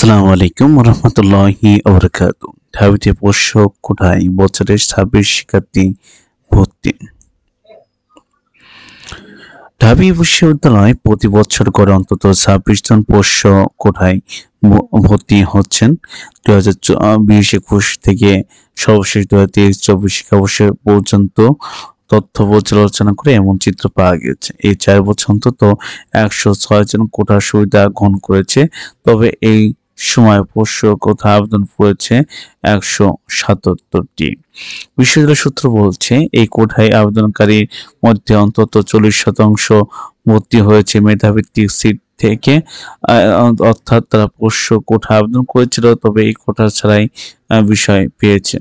আসসালামু আলাইকুম রহমতুল্লাহি ওবরাকাতু। ঢাবিতে পোষ্য কোঠায় বছরের 26 শিক্ষার্থী ভর্তি। ঢাবি বিশ্ববিদ্যালয় প্রতি বছর গড়ে অন্তত 26 জন পোষ্য কোঠায় ভর্তি হচ্ছেন। 2020-21 থেকে সর্বশেষ 2023-24 শিক্ষাবর্ষ পর্যন্ত তথ্য পর্যালোচনা করে এমন চিত্র পাওয়া গেছে। এই 4 বছর অন্তত 106 জন কোঠার সুবিধা গ্রহণ করেছে। তবে এই সময় পোষ্য কোঠা আবেদন করেছে 177টি। বিশ্ববিদ্যালয় সূত্র বলছে, এই কোঠায় আবেদনকারীর মধ্যে অন্তত 40% ভর্তি হয়েছে মেধাভিত্তিক সিট থেকে। অর্থাৎ তারা পোষ্য কোঠা আবেদন করেছিল, তবে এই কোঠা ছাড়াই বিষয় পেয়েছে।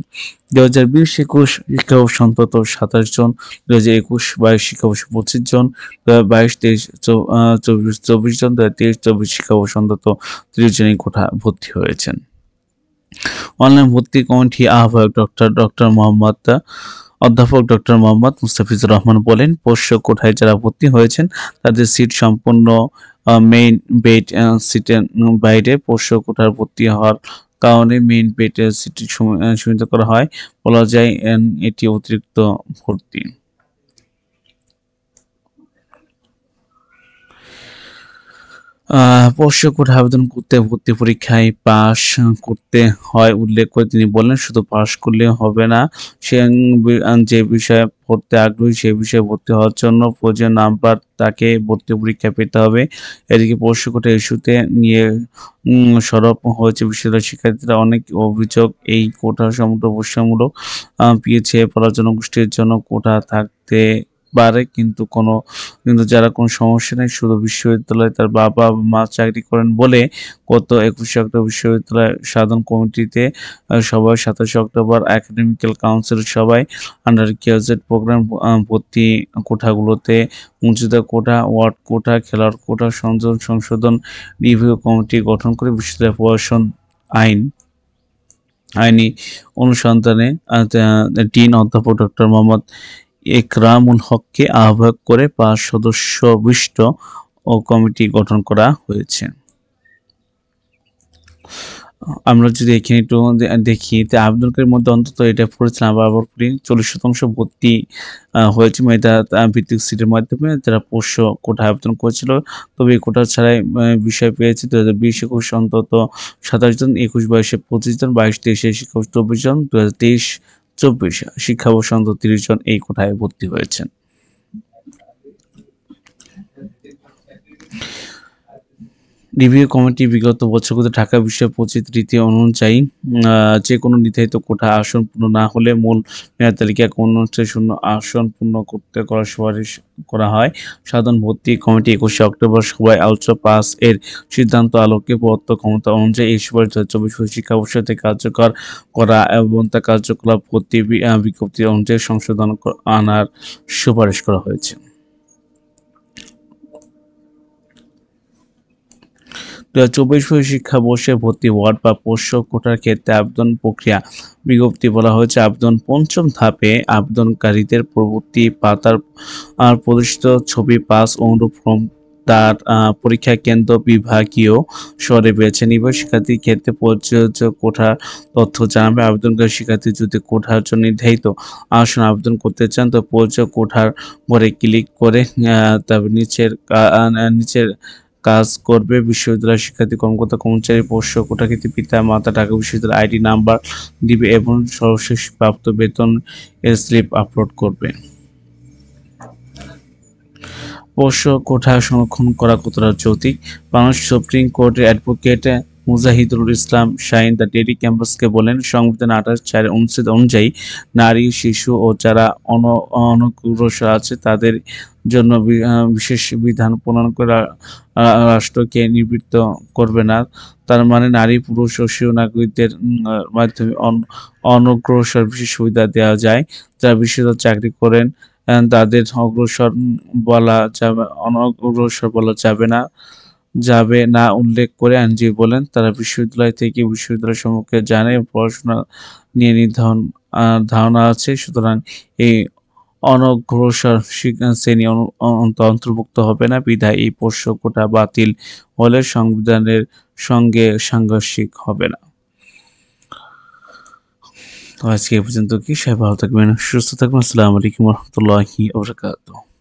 2020-21 শিক্ষাবর্ষে অন্তত 27 জন, 2021-22 শিক্ষাবর্ষে 25 জন, 2022-23 24 জন, 2023-24 শিক্ষাবর্ষে অন্তত 30 জন এই কোঠা ভর্তি হয়েছেন। অনলাইন ভর্তি কমিটি আহ্বায়ক অধ্যাপক ডক্টর মোহাম্মদ মুস্তাফিজুর রহমান বলেন, পোষ্য কোঠায় যারা ভর্তি হয়েছেন তাদের সিট সম্পূর্ণ মেইন বেড সিটের বাইরে পোষ্য কোঠার ভর্তি হওয়ার কারণে মেইন বেডের সিট সীমিত করা হয়। বলা যায় এটি অতিরিক্ত ভর্তি। পোষ্য কোঠা আবেদন করতে ভর্তি পরীক্ষায় পাশ করতে হয় উল্লেখ করে তিনি বলেন, শুধু পাশ করলে হবে না, সে যে বিষয়ে পড়তে আগ্রহী সে বিষয়ে ভর্তি হওয়ার জন্য প্রয়োজনীয় নাম্বার তাকে ভর্তি পরীক্ষায় পেতে হবে। এদিকে পোষ্য কোঠা ইস্যুতে নিয়ে সরব হয়েছে বিশ্ববিদ্যালয়ের শিক্ষার্থীরা। অনেক অভিযোগ, এই কোঠা সমগ্র বৈষম্যমূলক, পিছিয়ে পড়া জনগোষ্ঠীর জন্য কোঠা থাকতে পারে, কিন্তু যারা কোনো সমস্যা নেই, শুধু বিশ্ববিদ্যালয়ে তার বাবা মা চাকরি করেন বলে। গত 21 অক্টোবর বিশ্ববিদ্যালয়ের সাধারণ কমিটিতে সভায় 27 অক্টোবর একাডেমিক্যাল কাউন্সিল সভায় আন্ডার গ্রাজুয়েট প্রোগ্রাম ভর্তি কোঠাগুলোতে মর্যাদা কোঠা, ওয়ার্ড কোঠা, খেলোয়াড় কোঠা সংশোধন রিভিউ কমিটি গঠন করে বিশ্ববিদ্যালয় প্রশাসন আইনি অনুসন্ধানে ডিন অধ্যাপক ডক্টর মোহাম্মদ একরামুল হককে আহ্বায়ক করে 5 সদস্য বিশিষ্ট কমিটি গঠন করা হয়েছে। আমরা যদি এখানে একটু দেখি, আবেদনকারীর মধ্যে অন্তত এটা পড়েছিলাম আবার 40% ভর্তি হয়েছে মেধা ভিত্তিক সিটের মাধ্যমে যারা পোষ্য কোঠা আবেদন করেছিল। তবে এই কোঠা ছাড়াই বিষয় পেয়েছে 2020-21 অন্তত 27 জন, 21-22-এ 25 জন, 22-23-এ শিক্ষাবর্ষে 24 জন, 2023-24 শিক্ষাবর্ষে অন্তত 30 জন এই কোঠায় ভর্তি হয়েছেন। রিভিউ কমিটি বিগত বছরগুলোতে ঢাকা বিশ্ববিদ্যালয়ের পরিচিত রীতি অনুযায়ী যে কোনো নির্ধারিত কোঠা আসন পূর্ণ না হলে মূল মেয়াদ তালিকায় শূন্য আসন পূর্ণ করার সুপারিশ করা হয়। সাধারণ ভর্তি কমিটি 21 অক্টোবর সভায় আলোচনা পাস এর সিদ্ধান্ত আলোকে প্রদত্ত ক্ষমতা অনুযায়ী এই সুপারিশ 2024 শিক্ষাবর্ষ থেকে কার্যকর করা এবং তা কার্যকলাপ ভর্তি বিজ্ঞপ্তি অনুযায়ী সংশোধন আনার সুপারিশ করা হয়েছে। 2024 শিক্ষাবর্ষে ভর্তি ওয়ার্ড বা পোষ্য কোঠার ক্ষেত্রে আবেদন প্রক্রিয়া বিজ্ঞপ্তি বলা হয়েছে। আবেদন পঞ্চম ধাপে আবেদনকারীদের পরবর্তী পাতার প্রদর্শিত ছবি 5 অনুরূপ ফর্ম তার পরীক্ষা কেন্দ্র বিভাগীয় শহরে বেছে নিবে। শিক্ষার্থীর ক্ষেত্রে প্রযোজ্য কোঠার তথ্য জানাবে। আবেদনকারী শিক্ষার্থী যদি কোঠার জন্য নির্ধারিত আসন আবেদন করতে চান তো প্রযোজ্য কোঠার ঘরে ক্লিক করে তবে নিচের কাজ করবে বিশ্ববিদ্যালয় শিক্ষার্থী কর্মকর্তা কর্মচারী পোষ্য কোঠাকৃতি পিতা মাতা ঢাকা বিশ্ববিদ্যালয় আইডি নাম্বার দিবে এবং সর্বশেষ প্রাপ্ত বেতন এর স্লিপ আপলোড করবে। পোষ্য কোঠা সংরক্ষণ করা কতটা যৌক্তিক? বাংলাদেশ সুপ্রিম কোর্টের advocate Mujahidul Islam Shaheen the daily ক্যাম্পাসকে বলেন, সংবিধান 28(4) অনুচ্ছেদ অনুযায়ী নারী, শিশু ও যারা অনগ্রসর আছে তাদের জন্য বিশেষ বিধান প্রণয়ন করে রাষ্ট্রকে নিবৃত্ত করবে না। তার মানে নারী, পুরুষ ও শিশু নাগরিকদের মাধ্যমে অনগ্রসর বিশেষ সুবিধা দেওয়া যায়। যারা বিশ্ববিদ্যালয়ে চাকরি করেন তাদের অনগ্রসর বলা যাবে না উল্লেখ করে আইনজীবী বলেন, তারা বিশ্ববিদ্যালয় থেকে বিশ্ববিদ্যালয় সম্পর্কে জানে, পড়াশোনা নিয়ে ধারণা আছে। সুতরাং এই অনগ্রসর শ্রেণী অন্তর্ভুক্ত হবে না। বিধায় এই পোষ্য কোটা বাতিল হলে সংবিধানের সঙ্গে সাংঘর্ষিক হবে না। তো আজকে এই পর্যন্ত কি, সবাই ভালো থাকবেন, সুস্থ থাকবেন। আসসালামু আলাইকুম ওয়া রাহমাতুল্লাহি ওয়া বারাকাতুহু।